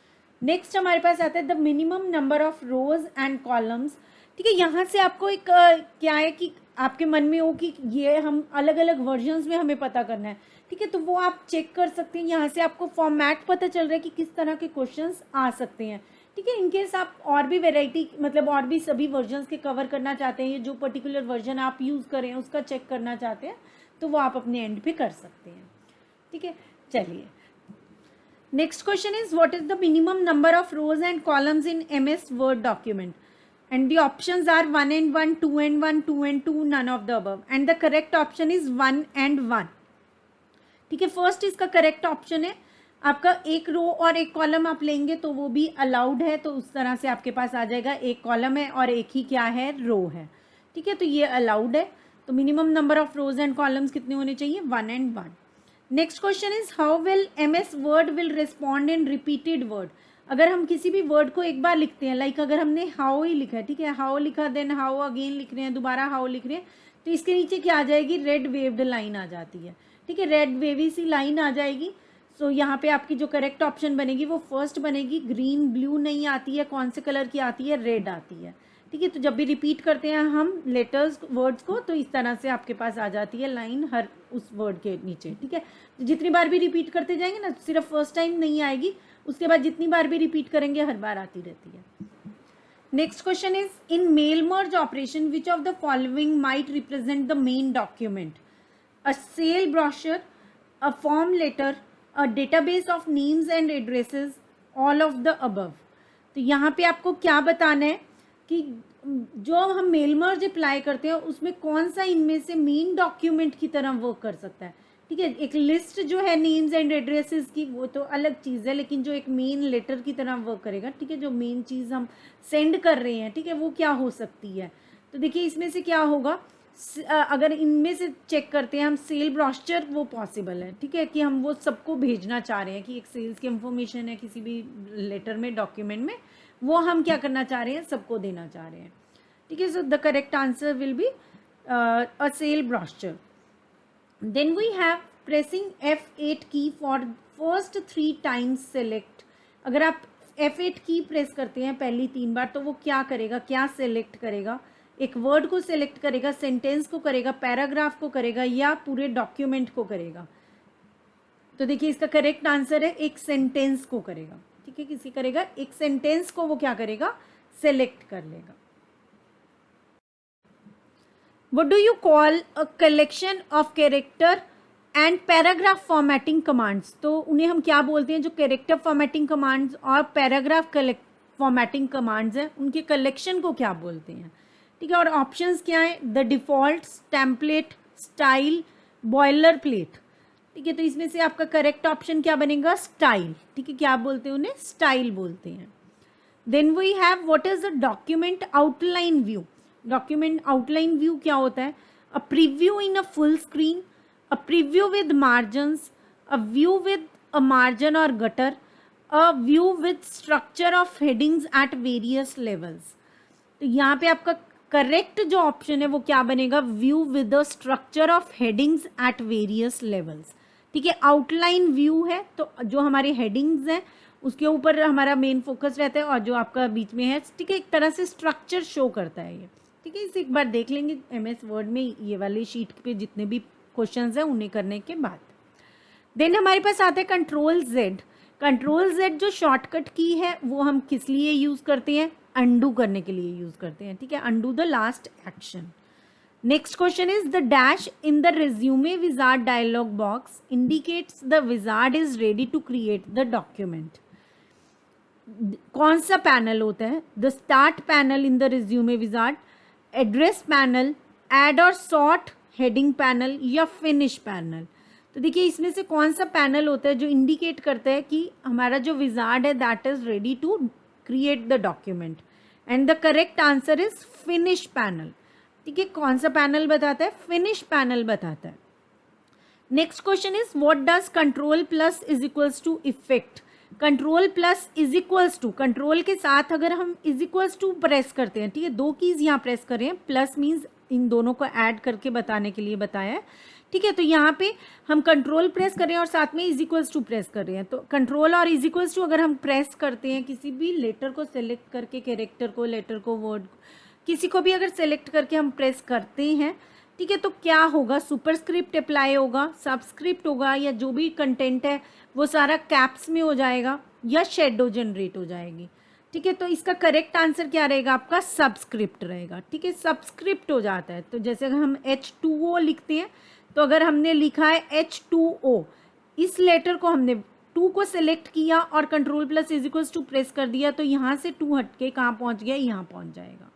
Next हमारे पास आता है the minimum number of rows and columns. ठीक है, यहाँ से आपको एक क्या है कि आपके मन में हो कि ये हम अलग अलग वर्जन्स में हमें पता करना है। ठीक है, तो वो आप चेक कर सकते हैं, यहाँ से आपको फॉर्मेट पता चल रहा है कि किस तरह के क्वेश्चंस आ सकते हैं। ठीक है, इनकेस आप और भी वेराइटी मतलब और भी सभी वर्जन्स के कवर करना चाहते हैं, जो पर्टिकुलर वर्जन आप यूज़ करें उसका चेक करना चाहते हैं तो वो आप अपने एंड पे कर सकते हैं। ठीक है, चलिए next question is what is the minimum number of rows and columns in MS word document, and the options are 1 and 1, 2 and 1, 2 and 2, none of the above, and the correct option is 1 and 1। ठीक है, first इसका correct option है आपका एक रो और एक column आप लेंगे तो वो भी अलाउड है, तो उस तरह से आपके पास आ जाएगा, एक कॉलम है और एक ही क्या है, रो है, ठीक है, तो ये अलाउड है। तो minimum number of rows and columns कितने होने चाहिए, 1 and 1। Next question is how will MS word will respond in repeated word. अगर हम किसी भी वर्ड को एक बार लिखते हैं, लाइक अगर हमने हाउ ही लिखा है, ठीक है, हाउ लिखा, देन हाउ अगेन लिख रहे हैं, दोबारा हाउ लिख रहे हैं, तो इसके नीचे क्या आ जाएगी, रेड वेव्ड लाइन आ जाती है, ठीक है, रेड वेवी सी लाइन आ जाएगी। सो यहाँ पे आपकी जो करेक्ट ऑप्शन बनेगी वो फर्स्ट बनेगी, ग्रीन ब्लू नहीं आती है, कौन से कलर की आती है, रेड आती है, ठीक है। तो जब भी रिपीट करते हैं हम लेटर्स वर्ड्स को, तो इस तरह से आपके पास आ जाती है लाइन हर उस वर्ड के नीचे, ठीक है। तो जितनी बार भी रिपीट करते जाएंगे ना, सिर्फ फर्स्ट टाइम नहीं आएगी, उसके बाद जितनी बार भी रिपीट करेंगे हर बार आती रहती है। Next question is in mail merge operation which of the following might represent the main document, a sale brochure, a form letter, a database of names and addresses, all of the above. तो यहाँ पे आपको क्या बताना है कि जो हम मेल मर्ज अप्लाई करते हैं उसमें कौन सा इनमें से मेन डॉक्यूमेंट की तरह वर्क कर सकता है, ठीक है। एक लिस्ट जो है नेम्स एंड एड्रेसेस की वो तो अलग चीज़ है, लेकिन जो एक मेन लेटर की तरह वर्क करेगा, ठीक है, जो मेन चीज़ हम सेंड कर रहे हैं, ठीक है, वो क्या हो सकती है। तो देखिए इसमें से क्या होगा, अगर इनमें से चेक करते हैं हम, सेल ब्रोशर वो पॉसिबल है, ठीक है, कि हम वो सबको भेजना चाह रहे हैं कि एक सेल्स की इंफॉर्मेशन है किसी भी लेटर में, डॉक्यूमेंट में, वो हम क्या करना चाह रहे हैं, सबको देना चाह रहे हैं, ठीक है। So the correct answer will be a sale brochure. Then we have pressing F8 key for first 3 times select. अगर आप F8 की प्रेस करते हैं पहली 3 बार, तो वो क्या करेगा, क्या सेलेक्ट करेगा, एक वर्ड को सेलेक्ट करेगा, सेंटेंस को करेगा, पैराग्राफ को करेगा, या पूरे डॉक्यूमेंट को करेगा। तो देखिए इसका करेक्ट आंसर है एक सेंटेंस को करेगा, ठीक है, किसी करेगा एक सेंटेंस को वो क्या करेगा, सेलेक्ट कर लेगा। What do you call a collection of character and paragraph formatting commands? तो उन्हें हम क्या बोलते हैं, जो कैरेक्टर फॉर्मेटिंग कमांड्स और पैराग्राफ फॉर्मेटिंग कमांड्स हैं, उनके कलेक्शन को क्या बोलते हैं, ठीक है। और ऑप्शंस क्या है, the default, template, style, boiler plate, ठीक है। तो इसमें से आपका करेक्ट ऑप्शन क्या बनेगा, स्टाइल, ठीक है, क्या बोलते हैं उन्हें, स्टाइल बोलते हैं। Then we have what is the document outline view. Document outline view क्या होता है, a preview in a full screen, a preview with margins, a view with a margin और gutter, a view with structure of headings at various levels. तो यहाँ पे आपका correct जो option है वो क्या बनेगा, view with the structure of headings at various levels, ठीक है। आउटलाइन व्यू है तो जो हमारे हेडिंग्स हैं उसके ऊपर हमारा मेन फोकस रहता है, और जो आपका बीच में है, ठीक है, एक तरह से स्ट्रक्चर शो करता है ये, ठीक है। इसे एक बार देख लेंगे MS वर्ड में ये वाली शीट पे जितने भी क्वेश्चंस हैं उन्हें करने के बाद। देन हमारे पास आता है कंट्रोल Z। कंट्रोल Z जो शॉर्टकट की है वो हम किस लिए यूज़ करते हैं, अंडू करने के लिए यूज़ करते हैं, ठीक है, undo the last action. Next question is the dash in the resume wizard dialog box indicates the wizard is ready to create the document. कौन सा पैनल होता है, the start panel in the resume wizard, address panel, add और sort heading panel, या finish panel. तो देखिए इसमें से कौन सा पैनल होता है जो इंडिकेट करता है कि हमारा जो विजार्ड है that is ready to create the document, and the correct answer is finish panel, ठीक है। कौन सा पैनल बताता है, फिनिश पैनल बताता है। Next question is what does control plus is equals to effect. Control plus is equals to, control के साथ अगर हम इज इक्वल्स टू प्रेस करते हैं, ठीक है, 2 कीज यहाँ प्रेस कर रहे हैं, प्लस मीन्स इन दोनों को ऐड करके बताने के लिए बताया है, ठीक है। तो यहाँ पे हम कंट्रोल प्रेस कर रहे हैं और साथ में इज इक्वल्स टू प्रेस कर रहे हैं। तो कंट्रोल और इज इक्वल्स टू अगर हम प्रेस करते हैं किसी भी लेटर को सेलेक्ट करके, कैरेक्टर को, लेटर को, वर्ड, किसी को भी अगर सेलेक्ट करके हम प्रेस करते हैं, ठीक है, तो क्या होगा, सुपरस्क्रिप्ट अप्लाई होगा, सबस्क्रिप्ट होगा, या जो भी कंटेंट है वो सारा कैप्स में हो जाएगा, या शेडो जनरेट हो जाएगी, ठीक है। तो इसका करेक्ट आंसर क्या रहेगा आपका, सबस्क्रिप्ट रहेगा, ठीक है, सबस्क्रिप्ट हो जाता है। तो जैसे अगर हम H2O लिखते हैं, तो अगर हमने लिखा है H2O, इस लेटर को हमने 2 को सेलेक्ट किया और control plus is equals to press कर दिया, तो यहाँ से 2 हट के कहाँ पहुँच गया, यहाँ पहुँच जाएगा।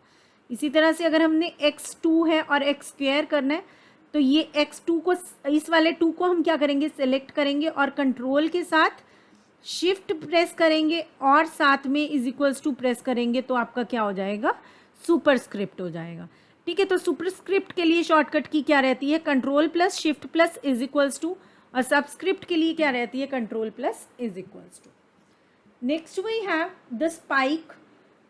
इसी तरह से अगर हमने x2 है और x स्क्वायर करना है, तो ये x2 को, इस वाले 2 को हम क्या करेंगे, सेलेक्ट करेंगे और कंट्रोल के साथ शिफ्ट प्रेस करेंगे और साथ में इज इक्वल्स टू प्रेस करेंगे तो आपका क्या हो जाएगा, सुपरस्क्रिप्ट हो जाएगा। ठीक है, तो सुपरस्क्रिप्ट के लिए शॉर्टकट की क्या रहती है, control plus shift plus is equals to, और सबस्क्रिप्ट के लिए क्या रहती है, control plus is equals to. Next we have the spike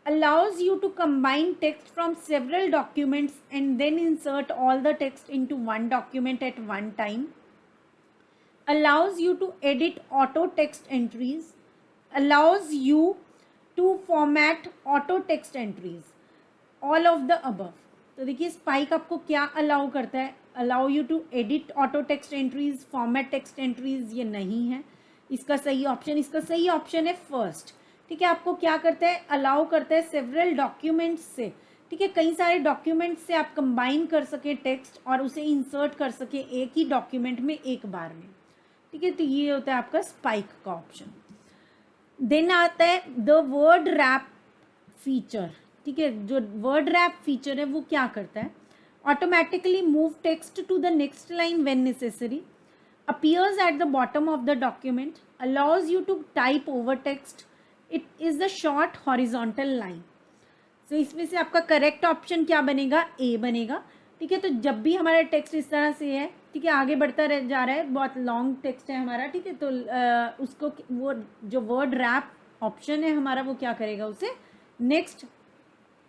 allows you to combine text from several documents and then insert all the text into one document at one time, allows you to edit auto text entries, allows you to format auto text entries, all of the above। तो देखिए spike आपको क्या allow करता है, allow you to edit auto text entries, format text entries, ये नहीं है इसका सही ऑप्शन। इसका सही ऑप्शन है फर्स्ट। ठीक है, आपको क्या करता है, अलाउ करता है सेवरल डॉक्यूमेंट्स से, ठीक है, कई सारे डॉक्यूमेंट्स से आप कंबाइन कर सके टेक्स्ट और उसे इंसर्ट कर सके एक ही डॉक्यूमेंट में एक बार में। ठीक है, तो ये होता है आपका स्पाइक का ऑप्शन। देन आता है द वर्ड रैप फीचर। ठीक है, जो वर्ड रैप फीचर है वो क्या करता है, automatically move text to the next line when necessary, appears at the bottom of the document, allows you to type over text, it is the short horizontal line। so इसमें से आपका correct option क्या बनेगा, ए बनेगा। ठीक है, तो जब भी हमारा टेक्स्ट इस तरह से है, ठीक है, आगे बढ़ता जा रहा है, बहुत लॉन्ग टेक्स्ट है हमारा, ठीक है, तो उसको वो जो वर्ड रैप ऑप्शन है हमारा वो क्या करेगा, उसे नेक्स्ट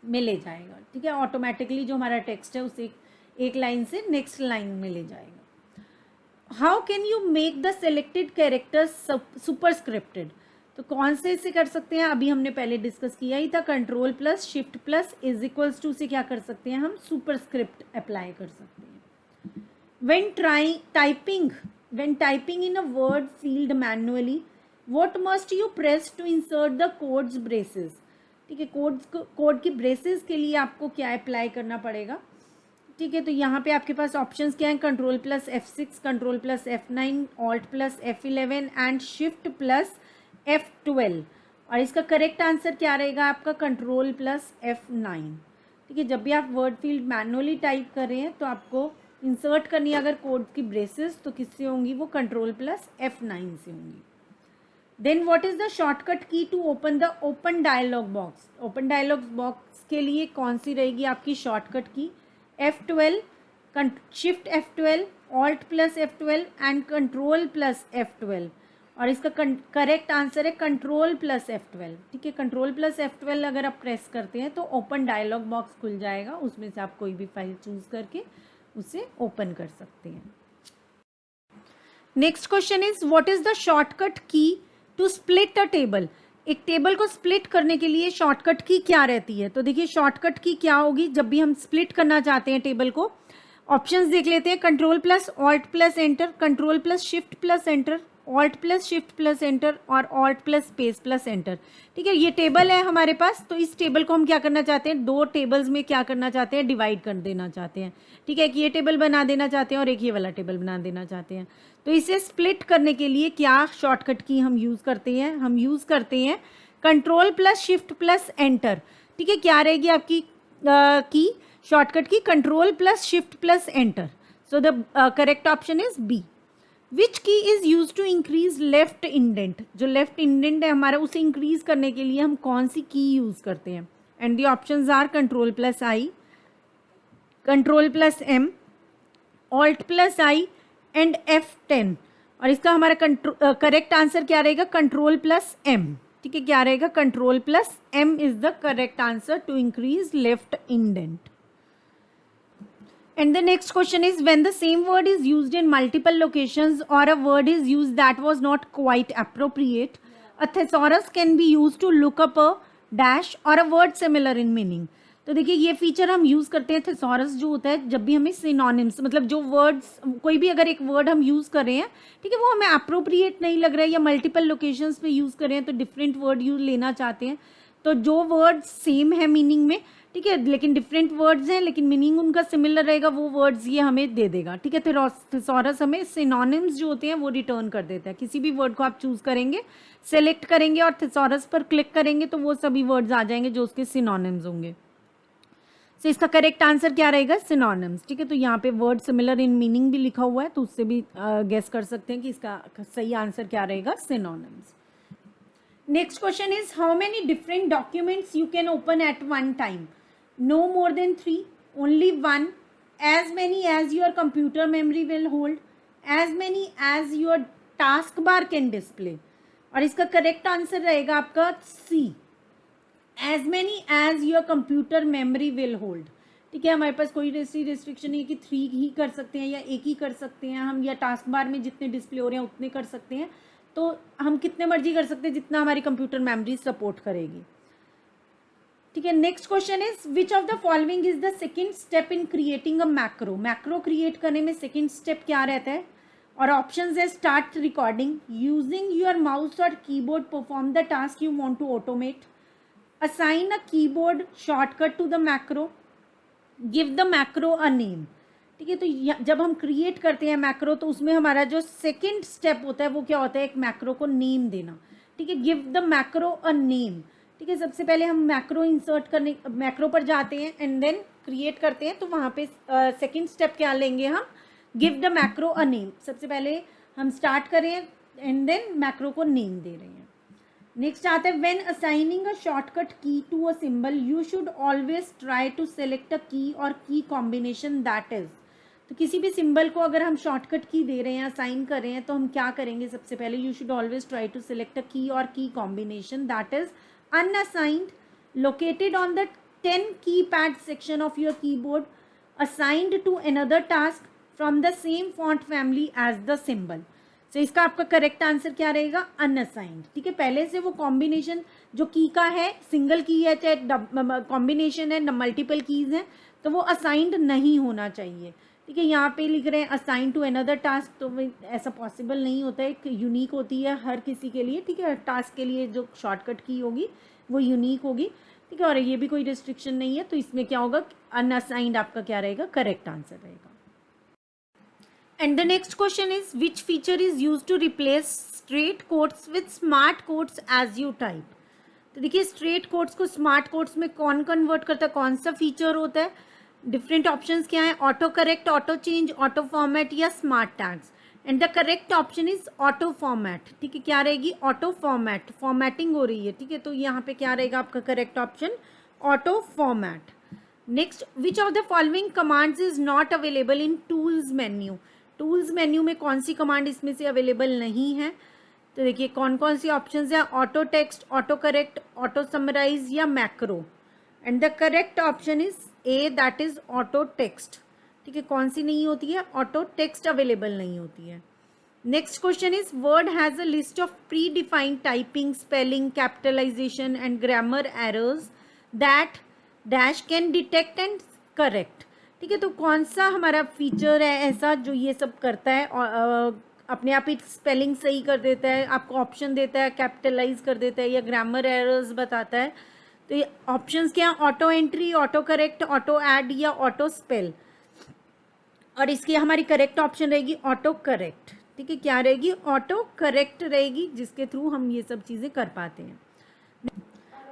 में ले जाएगा। ठीक है, ऑटोमेटिकली जो हमारा टेक्स्ट है उसे एक लाइन से नेक्स्ट लाइन में ले जाएगा। How can you make the selected characters superscripted, तो कौन से इसे कर सकते हैं, अभी हमने पहले डिस्कस किया ही था, control plus shift plus is equals to से क्या कर सकते हैं, हम सुपरस्क्रिप्ट अप्लाई कर सकते हैं। When typing in a word field manually, what must you press to insert the codes braces. ठीक है, कोड की ब्रेसेस के लिए आपको क्या अप्लाई करना पड़ेगा। ठीक है, तो यहाँ पे आपके पास ऑप्शंस क्या हैं, control plus F6, control plus F9, alt plus F11 and shift plus F12, और इसका करेक्ट आंसर क्या रहेगा आपका, कंट्रोल प्लस F9। ठीक है, जब भी आप वर्ड फील्ड मैनुअली टाइप कर रहे हैं तो आपको इंसर्ट करनी है अगर कोड की ब्रेसेस तो किससे होंगी, वो कंट्रोल प्लस F9 से होंगी। Then what is the shortcut key to open the open dialog box, open dialog box के लिए कौन सी रहेगी आपकी shortcut key, F12, shift F12, alt plus F12 and control plus F12, और इसका करेक्ट आंसर है कंट्रोल प्लस F12। ठीक है, कंट्रोल प्लस F12 अगर आप प्रेस करते हैं तो ओपन डायलॉग बॉक्स खुल जाएगा, उसमें से आप कोई भी फाइल चूज करके उसे ओपन कर सकते हैं। Next question is what is the shortcut key to split a table, एक टेबल को स्प्लिट करने के लिए शॉर्टकट की क्या रहती है। तो देखिए शॉर्टकट की क्या होगी, जब भी हम स्प्लिट करना चाहते हैं टेबल को, ऑप्शंस देख लेते हैं, control plus alt plus enter, control plus shift plus enter, alt plus shift plus enter और alt plus space plus enter. ठीक है, ये टेबल है हमारे पास, तो इस टेबल को हम क्या करना चाहते हैं, दो टेबल्स में क्या करना चाहते हैं, डिवाइड कर देना चाहते हैं। ठीक है, एक ये टेबल बना देना चाहते हैं और एक ये वाला टेबल बना देना चाहते हैं। तो इसे स्प्लिट करने के लिए क्या शॉर्टकट की हम यूज़ करते हैं, हम यूज़ करते हैं control plus shift plus enter. ठीक है, क्या रहेगी आपकी key shortcut key, control plus shift plus enter. So the correct option is B. Which key is use to increase left indent, जो लेफ्ट इंडेंट है हमारा उसे इंक्रीज करने के लिए हम कौन सी की यूज करते हैं, and the options are control plus I, control plus M, alt plus I and F10, और इसका हमारा करेक्ट आंसर क्या रहेगा, कंट्रोल प्लस एम। ठीक है, क्या रहेगा, control plus M is the correct answer to increase left indent. And the next question is when the same word is used in multiple locations or a word is used that was not quite appropriate, a thesaurus can be used to look up a dash or a word similar in meaning। तो देखिए ये feature हम use करते हैं thesaurus जो होता है जब भी हमें सिनोनिम्स, मतलब जो वर्ड्स, कोई भी अगर एक वर्ड हम यूज़ कर रहे हैं, ठीक है, वो हमें अप्रोप्रिएट नहीं लग रहा है या मल्टीपल लोकेशंस पे यूज़ कर रहे हैं तो डिफरेंट वर्ड यूज लेना चाहते हैं, तो जो वर्ड सेम है मीनिंग में, ठीक है, लेकिन डिफरेंट वर्ड्स हैं लेकिन मीनिंग उनका सिमिलर रहेगा, वो वर्ड्स ये हमें दे देगा। ठीक है, थिसॉरस हमें सिनोनिम्स जो होते हैं वो रिटर्न कर देता है। किसी भी वर्ड को आप चूज करेंगे, सेलेक्ट करेंगे और थिसॉरस पर क्लिक करेंगे तो वो सभी वर्ड्स आ जाएंगे जो उसके सिनोनिम्स होंगे। तो इसका करेक्ट आंसर क्या रहेगा, सिनोनिम्स। ठीक है, तो यहाँ पे वर्ड सिमिलर इन मीनिंग भी लिखा हुआ है तो उससे भी गेस कर सकते हैं कि इसका सही आंसर क्या रहेगा, synonyms. Next question is, how many different documents you can open at one time? No more than 3, only 1, as many as your computer memory will hold, as many as your taskbar can display. और इसका correct answer रहेगा आपका सी, as many as your computer memory will hold. ठीक है, हमारे पास कोई restriction नहीं है कि 3 ही कर सकते हैं या 1 ही कर सकते हैं हम, या टास्क बार में जितने डिस्प्ले हो रहे हैं उतने कर सकते हैं. तो हम कितने मर्जी कर सकते हैं जितना हमारी कंप्यूटर मेमोरी सपोर्ट करेगी. ठीक है. Next question is, which of the following is the second step in creating a macro. Macro create करने में सेकेंड स्टेप क्या रहता है? और ऑप्शंस है, start recording, using your mouse और keyboard perform the task you want to automate, assign a keyboard shortcut to the macro, give the macro a name. ठीक है. तो जब हम क्रिएट करते हैं मैक्रो तो उसमें हमारा जो सेकेंड स्टेप होता है वो क्या होता है? एक मैक्रो को नेम देना. ठीक है. Give the macro a name. ठीक है. सबसे पहले हम मैक्रो इंसर्ट करने, मैक्रो पर जाते हैं एंड देन क्रिएट करते हैं. तो वहाँ पे सेकेंड स्टेप क्या लेंगे हम? Give the macro a name. सबसे पहले हम स्टार्ट करें एंड देन मैक्रो को नेम दे रहे हैं. नेक्स्ट आता है, when assigning a shortcut key to a symbol you should always try to select a key और की कॉम्बिनेशन दैट इज. तो किसी भी सिंबल को अगर हम शॉर्टकट की दे रहे हैं, असाइन कर रहे हैं, तो हम क्या करेंगे? सबसे पहले you should always try to select a key और key combination that is unassigned, located on the 10 keypad section of your keyboard, assigned to another task from the same font family as the symbol. तो इसका आपका correct answer क्या रहेगा? Unassigned. ठीक है. पहले से वो कॉम्बिनेशन जो की का है, सिंगल की है चाहे कॉम्बिनेशन है, मल्टीपल कीज हैं, तो वो असाइंड नहीं होना चाहिए. ठीक है. यहाँ पे लिख रहे हैं असाइन टू अनदर टास्क, तो ऐसा पॉसिबल नहीं होता है. यूनिक होती है हर किसी के लिए. ठीक है. टास्क के लिए जो शॉर्टकट की होगी वो यूनिक होगी. ठीक है. और ये भी कोई रिस्ट्रिक्शन नहीं है. तो इसमें क्या होगा? अनअसाइंड आपका क्या रहेगा? करेक्ट आंसर रहेगा. And the next question is, which feature is used to replace straight quotes with smart quotes as you type? तो देखिए, स्ट्रेट कोट्स को स्मार्ट कोट्स में कौन कन्वर्ट करता है? कौन सा फीचर होता है? डिफरेंट ऑप्शंस क्या है? Auto correct, auto change, auto format या smart tags. And the correct option is auto format. ठीक है. क्या रहेगी? Auto format. फॉर्मेटिंग हो रही है. ठीक है. तो यहाँ पे क्या रहेगा आपका correct option? Auto format. Next, which of the following commands is not available in tools menu. Tools menu में कौन सी कमांड इसमें से अवेलेबल नहीं है? तो देखिए कौन कौन सी ऑप्शंस हैं? Auto text, auto correct, auto summarize या macro. And the correct option is A, that is auto text. ठीक है. कौन सी नहीं होती है? ऑटो टेक्स्ट अवेलेबल नहीं होती है. Next question is, word has a list of predefined typing, spelling, capitalisation and grammar errors that dash can detect and correct. ठीक है. तो कौन सा हमारा फीचर है ऐसा जो ये सब करता है? अपने आप ही स्पेलिंग सही कर देता है, आपको ऑप्शन देता है, कैपिटलाइज कर देता है, या ग्रामर एरर्स बताता है. तो ये ऑप्शंस क्या? Auto entry, auto correct, auto add या ऑटो स्पेल. और इसकी हमारी करेक्ट ऑप्शन रहेगी ऑटो करेक्ट. ठीक है. क्या रहेगी? ऑटो करेक्ट रहेगी, जिसके थ्रू हम ये सब चीज़ें कर पाते हैं.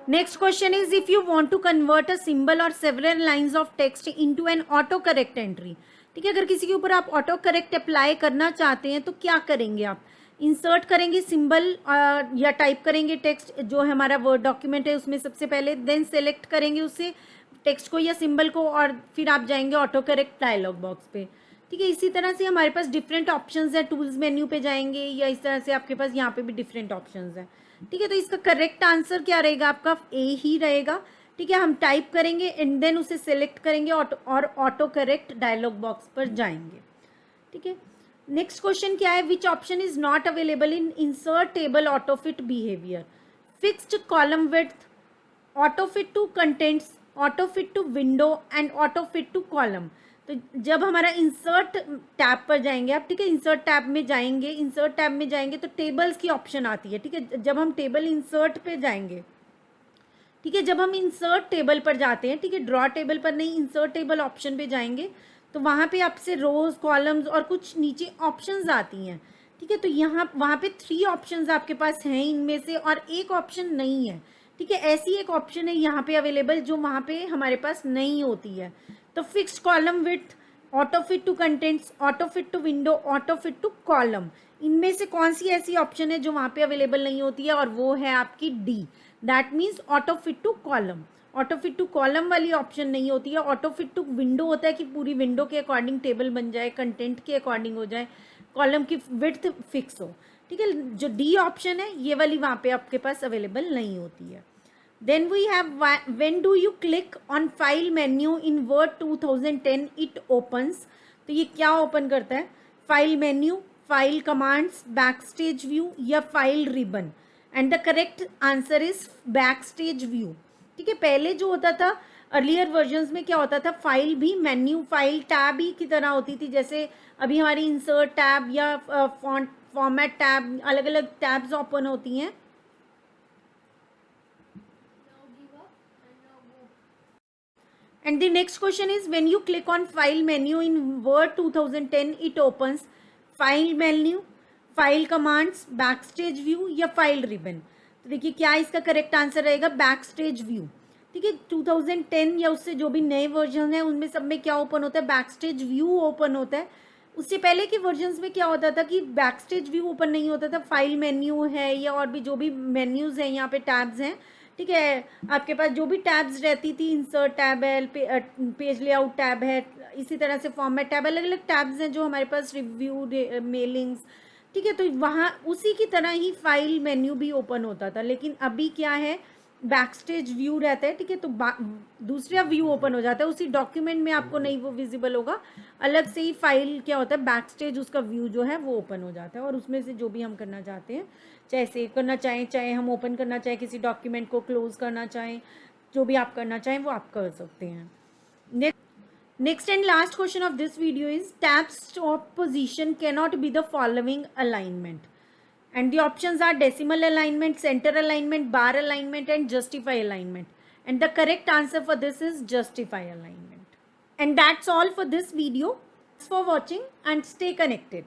Next question is, if you want to convert a symbol or several lines of text into an auto correct entry. ठीक है. अगर किसी के ऊपर आप ऑटो करेक्ट अप्लाई करना चाहते हैं तो क्या करेंगे आप? इंसर्ट करेंगे सिंबल या टाइप करेंगे टेक्स्ट जो हमारा वर्ड डॉक्यूमेंट है उसमें सबसे पहले, देन सेलेक्ट करेंगे उससे टेक्स्ट को या सिंबल को, और फिर आप जाएंगे ऑटो करेक्ट डायलॉग बॉक्स पे. ठीक है. इसी तरह से हमारे पास डिफरेंट ऑप्शंस है. टूल्स मेन्यू पे जाएंगे या इस तरह से आपके पास यहाँ पे भी डिफरेंट ऑप्शंस है. ठीक है. तो इसका करेक्ट आंसर क्या रहेगा आपका? ए ही रहेगा. ठीक है. हम टाइप करेंगे एंड देन उसे सेलेक्ट करेंगे और ऑटो करेक्ट डायलॉग बॉक्स पर जाएंगे. ठीक है. नेक्स्ट क्वेश्चन क्या है? Which option is not available in insert table auto fit behaviour? Fixed column width, auto fit to contents, auto fit to window and auto fit to column. तो जब हमारा insert tab पर जाएंगे आप, ठीक है, इंसर्ट टैब में जाएंगे, इंसर्ट टैब में जाएंगे तो टेबल्स की ऑप्शन आती है. ठीक है. जब हम टेबल इंसर्ट पे जाएंगे, ठीक है, जब हम इंसर्ट टेबल पर जाते हैं, ठीक है, ड्रॉ टेबल पर नहीं, इंसर्ट टेबल ऑप्शन पे जाएंगे तो वहाँ पे आपसे रोज, कॉलम्स और कुछ नीचे ऑप्शंस आती हैं. ठीक है. तो यहाँ वहाँ पे 3 ऑप्शंस आपके पास हैं इनमें से, और एक ऑप्शन नहीं है. ठीक है. ऐसी एक ऑप्शन है यहाँ पे अवेलेबल जो वहाँ पे हमारे पास नहीं होती है. तो fixed column width, auto fit to contents, auto fit to window, auto fit to column, इनमें से कौन सी ऐसी ऑप्शन है जो वहाँ पे अवेलेबल नहीं होती है, और वो है आपकी D, that means auto fit to column. Auto fit to column वाली ऑप्शन नहीं होती है। ऑटो फिट टू विंडो होता है कि पूरी विंडो के अकॉर्डिंग टेबल बन जाए, कंटेंट के अकॉर्डिंग हो जाए, कॉलम की विड्थ फिक्स हो, ठीक है। जो डी ऑप्शन है ये वाली वहाँ पे आपके पास अवेलेबल नहीं होती है। Then we have when do you click on file menu in Word 2010 it opens। तो ये क्या ओपन करता है? File menu, file commands, backstage view या file ribbon. And the correct answer is backstage view, ठीक है। पहले जो होता था अर्लियर वर्जन्स में क्या होता था, फाइल भी मेन्यू फाइल टैब ही की तरह होती थी, जैसे अभी हमारी इंसर्ट टैब या फॉर्मेट टैब, अलग अलग टैब्स ओपन होती हैं। And the next question is when you click on file menu in Word 2010 it opens file menu, file commands, backstage view या file ribbon। तो देखिए क्या इसका करेक्ट आंसर रहेगा, backstage view, ठीक है। 2010 या उससे जो भी नए वर्जन है उनमें सब में क्या ओपन होता है, बैकस्टेज व्यू ओपन होता है। उससे पहले के वर्जन्स में क्या होता था कि बैकस्टेज व्यू ओपन नहीं होता था, फाइल मेन्यू है या और भी जो भी मेन्यूज हैं, यहाँ पे टैब्स हैं, ठीक है। आपके पास जो भी टैब्स रहती थी, इंसर्ट टैब है, पेज लेआउट टैब है, इसी तरह से फॉर्मेट टैब, अलग अलग टैब्स हैं जो हमारे पास, रिव्यू, मेलिंग्स, ठीक है। तो वहाँ उसी की तरह ही फाइल मेन्यू भी ओपन होता था, लेकिन अभी क्या है, बैकस्टेज व्यू रहता है, ठीक है। तो दूसरा व्यू ओपन हो जाता है, उसी डॉक्यूमेंट में आपको नहीं वो विजिबल होगा, अलग से ही फाइल क्या होता है, बैकस्टेज उसका व्यू जो है वो ओपन हो जाता है, और उसमें से जो भी हम करना चाहते हैं, चाहे सेव करना चाहें, चाहे हम ओपन करना चाहें, किसी डॉक्यूमेंट को क्लोज करना चाहें, जो भी आप करना चाहें वो आप कर सकते हैं। Next and last question of this video is tab stop position cannot be the following alignment, and the options are decimal alignment, center alignment, bar alignment and justify alignment, and the correct answer for this is justify alignment. And that's all for this video. Thanks for watching and stay connected.